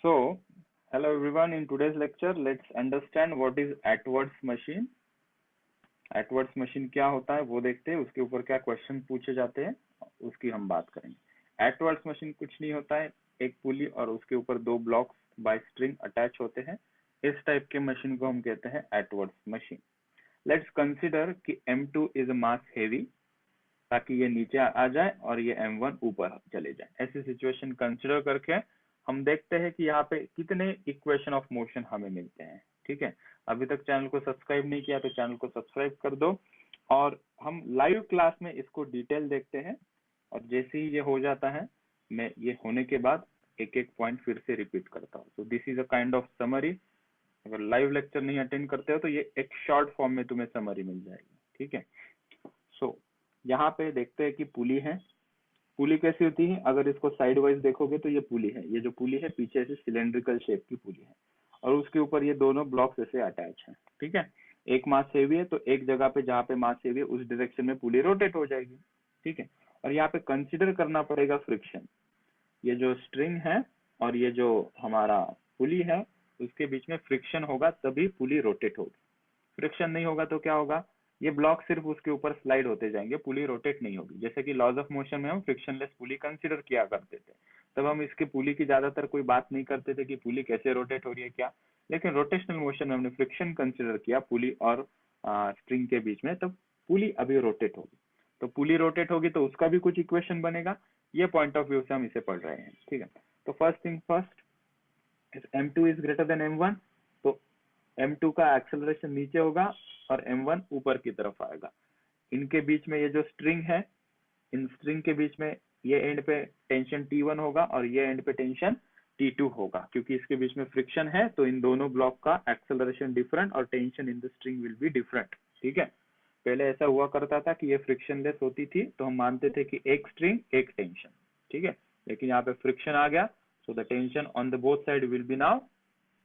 So, hello everyone. In today's lecture, let's understand what is Atwood's machine. Atwood's machine क्या होता है वो देखते हैं, उसके ऊपर क्या क्वेश्चन पूछे जाते हैं उसकी हम बात करेंगे। Atwood's मशीन कुछ नहीं होता है, एक पुली और उसके ऊपर दो ब्लॉक्स बाय स्ट्रिंग अटैच होते हैं। इस टाइप के मशीन को हम कहते हैं Atwood's मशीन। लेट्स कंसिडर कि M2 इज मास हेवी, ताकि ये नीचे आ जाए और ये M1 ऊपर चले जाए। ऐसी सिचुएशन कंसिडर करके हम देखते हैं कि यहाँ पे कितने इक्वेशन ऑफ मोशन हमें मिलते हैं। ठीक है, अभी तक चैनल को सब्सक्राइब नहीं किया तो चैनल को सब्सक्राइब कर दो, और हम लाइव क्लास में इसको डिटेल देखते हैं। और जैसे ही ये हो जाता है, मैं ये होने के बाद एक एक पॉइंट फिर से रिपीट करता हूँ। So this is a kind of summary. अगर लाइव लेक्चर नहीं अटेंड करते हो तो ये एक शॉर्ट फॉर्म में तुम्हें समरी मिल जाएगी। ठीक है, सो यहाँ पे देखते हैं कि पुली है। पुली कैसी होती है? अगर इसको साइड वाइज देखोगे तो ये पुली है। ये जो पुली है पीछे से सिलेंड्रिकल शेप की पुली है, और उसके ऊपर ये दोनों ब्लॉक्स ऐसे अटैच है। ठीक है, एक मास हेवी है तो एक जगह पे जहाँ पे मास हेवी है उस डायरेक्शन में पुली रोटेट हो जाएगी। ठीक है, और यहाँ पे कंसिडर करना पड़ेगा फ्रिक्शन। ये जो स्ट्रिंग है और ये जो हमारा पुली है उसके बीच में फ्रिक्शन होगा तभी पुली रोटेट होगी। फ्रिक्शन नहीं होगा तो क्या होगा? ये ब्लॉक सिर्फ उसके ऊपर स्लाइड होते जाएंगे, पुली रोटेट नहीं होगी। जैसे कि लॉज ऑफ मोशन में हम फ्रिक्शनलेस पुली कंसीडर किया करते थे, तब हम इसके पुली की ज्यादातर कोई बात नहीं करते थे कि पुली कैसे रोटेट हो रही है क्या। लेकिन रोटेशनल मोशन में हमने फ्रिक्शन कंसीडर किया पुली और स्ट्रिंग के बीच में, तब पुली अभी रोटेट होगी। तो पुली रोटेट होगी तो उसका भी कुछ इक्वेशन बनेगा। ये पॉइंट ऑफ व्यू से हम इसे पढ़ रहे हैं। ठीक है, तो first thing first, M2 is greater than M1, तो M2 का एक्सेलरेशन नीचे होगा और M1 ऊपर की तरफ आएगा। इनके बीच में ये जो स्ट्रिंग है, इन स्ट्रिंग के बीच में ये एंड पे टेंशन T1 होगा और ये एंड पे टेंशन T2 होगा। क्योंकि इसके बीच में फ्रिक्शन है तो इन दोनों ब्लॉक का एक्सेलरेशन डिफरेंट और tension in the string will be different. ठीक है, पहले ऐसा हुआ करता था कि ये फ्रिक्शनलेस होती थी तो हम मानते थे कि एक स्ट्रिंग एक टेंशन। ठीक है, लेकिन यहाँ पे फ्रिक्शन आ गया, so the tension on the both side will be now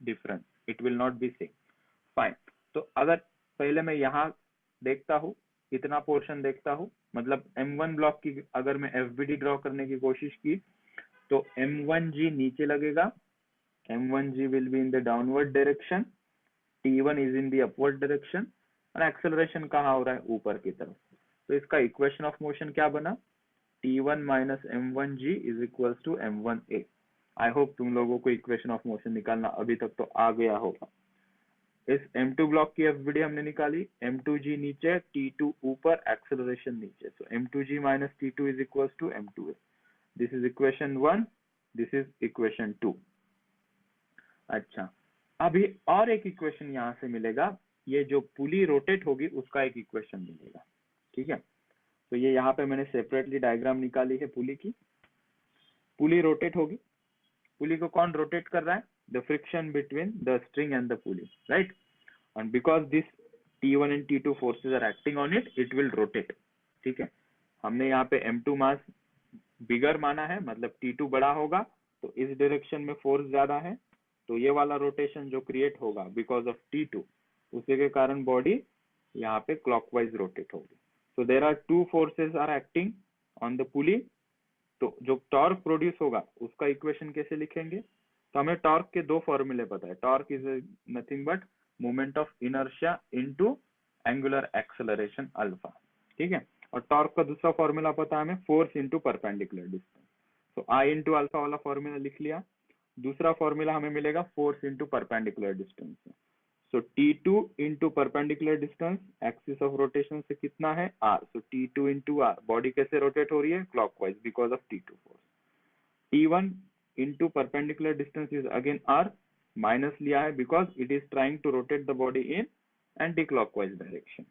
different, it will not be same. Fine, तो अगर पहले मैं यहाँ देखता हूँ, इतना पोर्शन देखता हूँ, मतलब M1 ब्लॉक की अगर मैं FBD ड्रॉ करने की कोशिश की तो M1G नीचे लगेगा, M1G will be in the downward direction, T1 is in the upward direction, और एक्सेलरेशन कहाँ हो रहा है? ऊपर की तरफ। तो इसका इक्वेशन ऑफ मोशन क्या बना? T1 minus M1G is equals to M1A। I hope तुम लोगों को इक्वेशन ऑफ मोशन निकालना अभी तक तो आ गया होगा। इस M2 ब्लॉक की FBD हमने निकाली, M2G नीचे, T2 ऊपर, एक्सेलरेशन नीचे। सो M2G minus T2 is equals to M2A। This is equation 1, this is equation 2। अच्छा, अभी और एक इक्वेशन यहाँ से मिलेगा, ये जो पुली रोटेट होगी उसका एक इक्वेशन मिलेगा। ठीक है, तो ये यहाँ पे मैंने सेपरेटली डायग्राम निकाली है पुली की। पुली रोटेट होगी, पुली को कौन रोटेट कर रहा है? The friction between the string and the pulley, right? And because this T1 and T2 forces are acting on it, it will rotate. ठीक है, हमने यहाँ पे M2 मास बिगर माना है, मतलब T2 बड़ा होगा तो इस डायरेक्शन में फोर्स ज्यादा है, तो ये वाला रोटेशन जो क्रिएट होगा बिकॉज ऑफ T2, उसी के कारण बॉडी यहाँ पे क्लॉकवाइज रोटेट होगी। So there are two forces are acting on the pulley, तो जो टॉर्क प्रोड्यूस होगा उसका इक्वेशन कैसे लिखेंगे? तो हमें टॉर्क के दो फॉर्मूले पता है। Torque is nothing but moment of inertia into angular acceleration alpha. ठीक है, और टॉर्क का दूसरा फॉर्मूला पता है हमें, फोर्स इनटू परपेंडिकुलर डिस्टेंस। तो आई इंटू अल्फा वाला फॉर्मूला लिख लिया। दूसरा फॉर्मूला हमें मिलेगा force into perpendicular distance. So T2 into perpendicular distance, axis of rotation से कितना है? R। So T2 into R, body कैसे रोटेट हो रही है? Clockwise, because of T2 force. T1 into perpendicular distance is again R, minus लिया है because it is trying to rotate the body in anti clockwise direction,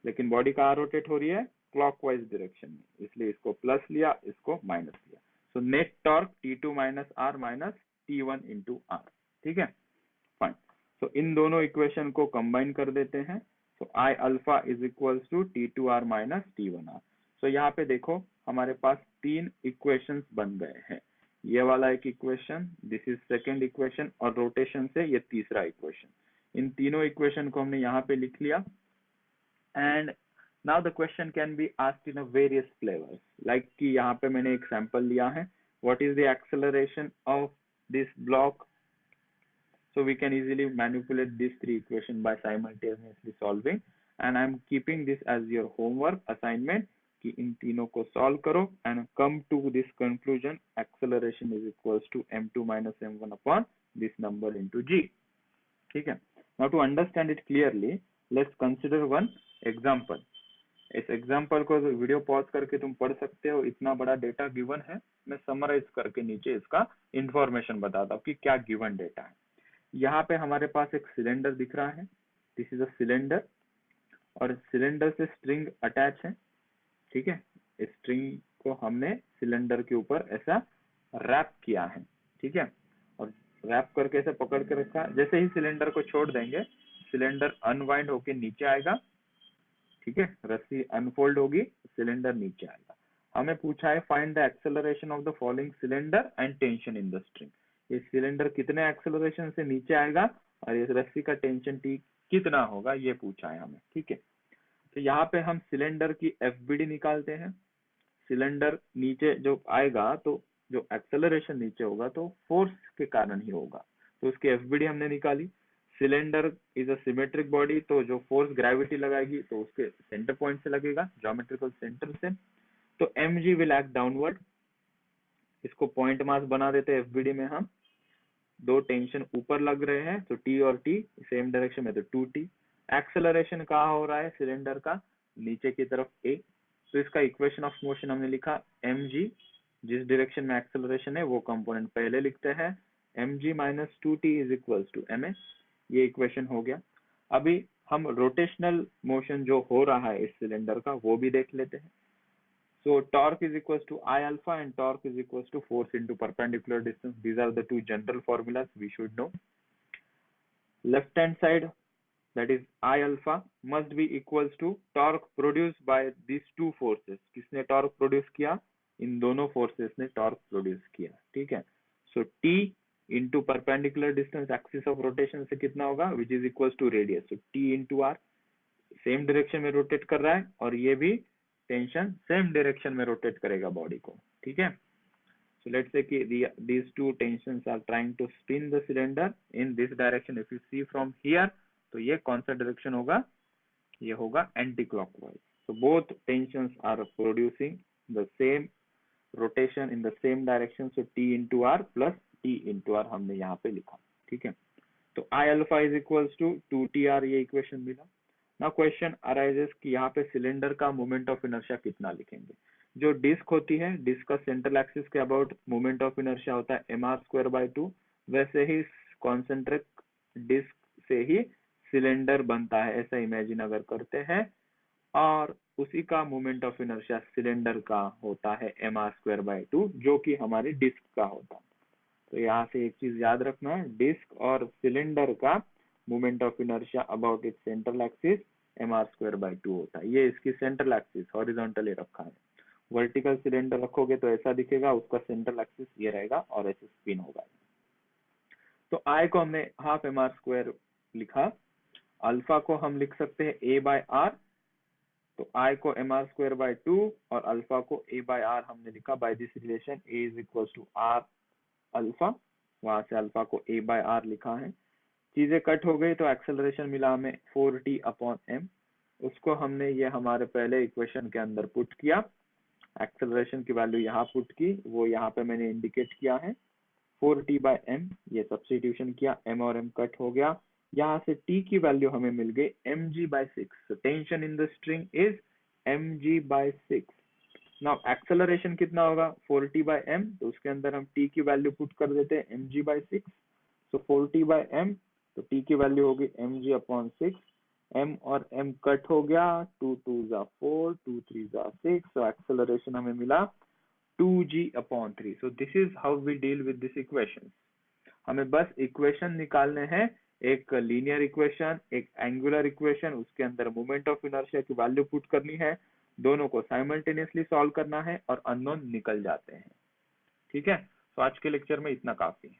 लेकिन body कहाँ rotate हो रही है? क्लॉकवाइज डायरेक्शन में, इसलिए इसको प्लस लिया, इसको माइनस लिया। So net torque T2 minus R minus T1 into R। ठीक है, फाइन। तो इन दोनों इक्वेशन को कंबाइन कर देते हैं, तो I alpha is equals to T2R minus T1R। So यहाँ पे देखो हमारे पास तीन इक्वेशंस बन गए हैं। ये वाला एक equation, this is second equation, और रोटेशन से ये तीसरा इक्वेशन। इन तीनों इक्वेशन को हमने यहाँ पे लिख लिया। And now the question can be asked in various flavours, like कि यहाँ पे मैंने एक सैंपल लिया है, what is the acceleration of this block So we can easily manipulate these three equations by simultaneously solving. And I'm keeping this as your homework assignment कि इन तीनों को solve करो and come to this conclusion. Acceleration is equals to m2 minus m1 upon this number into g. ठीक है. Now to understand it clearly, let's consider one example. इस example को video pause करके तुम पढ़ सकते हो. इतना बड़ा डेटा गिवन है, मैं समराइज करके नीचे इसका इंफॉर्मेशन बताता हूँ कि क्या गिवन डेटा है. यहाँ पे हमारे पास एक सिलेंडर दिख रहा है. दिस इज अ सिलेंडर और सिलेंडर से स्ट्रिंग अटैच है. ठीक है, इस स्ट्रिंग को हमने सिलेंडर के ऊपर ऐसा रैप किया है. ठीक है, और रैप करके ऐसे पकड़ के रखा. जैसे ही सिलेंडर को छोड़ देंगे, सिलेंडर अनवाइंड होके नीचे आएगा. ठीक है, रस्सी अनफोल्ड होगी, सिलेंडर नीचे आएगा. हमें पूछा है find the acceleration of the following cylinder and tension in the string. ये सिलेंडर कितने एक्सेलरेशन से नीचे आएगा और ये रस्सी का टेंशन टी कितना होगा, ये पूछा है हमें. ठीक है, तो यहाँ पे हम सिलेंडर की एफबीडी निकालते हैं. सिलेंडर नीचे जो आएगा तो जो एक्सेलरेशन नीचे होगा तो फोर्स के कारण ही होगा, तो उसकी एफबीडी हमने निकाली. Cylinder is a symmetric body, तो जो फोर्स ग्रेविटी लगाएगी तो उसके सेंटर पॉइंट से लगेगा, ज्योमेट्रिकल सेंटर से. तो mg विल एक्ट डाउनवर्ड. इसको पॉइंट मास बना देते हैं एफबीडी में हम. दो टेंशन ऊपर लग रहे हैं तो T और T सेम डायरेक्शन में, तो 2T. एक्सेलरेशन कहाँ हो रहा है सिलेंडर का, नीचे की तरफ A. तो इसका इक्वेशन ऑफ मोशन हमने लिखा mg, जिस डायरेक्शन में एक्सेलरेशन है वो कंपोनेंट पहले लिखते हैं. mg minus 2T is equals to ms. ये इक्वेशन हो गया. अभी हम रोटेशनल मोशन जो हो रहा है इस सिलेंडर का वो भी देख लेते हैं. So torque is equals to I alpha and torque is equals to force into perpendicular distance. These are the two general formulas we should know. Left hand side, that is I alpha, must be equals to torque produced by these two forces. किसने torque produce किया, इन दोनों forces ने torque produce किया. ठीक है, so T into perpendicular distance axis of rotation से कितना होगा, which is equals to radius. So T into R, same direction में रोटेट कर रहा है और ये भी टेंशन सेम डायरेक्शन में रोटेट करेगा बॉडी को. ठीक है, सो लेट्स से कि these two tensions are trying to spin the cylinder in this direction. If you see from here, तो ये कौन सा डायरेक्शन होगा, ये होगा anti clockwise. so both tensions are producing the same rotation in the same direction. so T into R plus T into R हमने यहाँ पे लिखा. ठीक है, तो I alpha is equals to 2TR, ये इक्वेशन मिला. नाउ क्वेश्चन अराइजेस कि यहाँ पे सिलेंडर का मोमेंट ऑफ इनर्शिया कितना लिखेंगे. जो डिस्क होती है, डिस्क का सेंट्रल एक्सिस के अबाउट मोमेंट ऑफ इनर्शिया होता है mr²/2. वैसे ही कॉन्सेंट्रिक डिस्क से ही सिलेंडर बनता है, ऐसा इमेजिन अगर करते हैं, और उसी का मोमेंट ऑफ इनर्शिया सिलेंडर का होता है mr²/2, जो कि हमारी डिस्क का होता है. तो यहाँ से एक चीज याद रखना है, डिस्क और सिलेंडर का moment of inertia about it's central axis mr²/2 होता है. ये इसकी सेंट्रल एक्सिस हॉरिजॉन्टली रखा है. वर्टिकल सिलेंडर रखोगे तो ऐसा दिखेगा, उसका सेंट्रल एक्सिस ये रहेगा और ऐसे स्पिन होगा. तो I को हमने हाफ mr² लिखा. अल्फा को हम लिख सकते हैं a/r. तो I को mr²/2 और अल्फा को a/r हमने लिखा by this relation a is equal to r alpha. वहां से अल्फा को a/r लिखा है. चीजें कट हो गई तो एक्सेलरेशन मिला हमें 4t/m. उसको हमने ये हमारे पहले इक्वेशन के अंदर पुट किया. एक्सेलरेशन की वैल्यू यहाँ पुट की, वो यहाँ पे मैंने इंडिकेट किया है 4t/m. ये सब्स्टिट्यूशन किया, m और m कट हो गया. यहाँ से t की वैल्यू हमें मिल गई mg/6. Tension in the string is mg/6. Now acceleration कितना होगा 4t/m, तो उसके अंदर हम t की वैल्यू पुट कर देते हैं mg/6. सो 4t/m, तो t की वैल्यू होगी mg/6. m और m कट हो गया, 2 2s are 4, 2 3s are 6. so acceleration हमें मिला 2g/3. so this is how we deal with this equation. हमें बस इक्वेशन निकालने हैं, एक लीनियर इक्वेशन, एक एंगुलर इक्वेशन, उसके अंदर मोमेंट ऑफ इनर्शिया की वैल्यू पुट करनी है, दोनों को साइमल्टेनियसली सॉल्व करना है और अननोन निकल जाते हैं. ठीक है, तो आज के लेक्चर में इतना काफी है.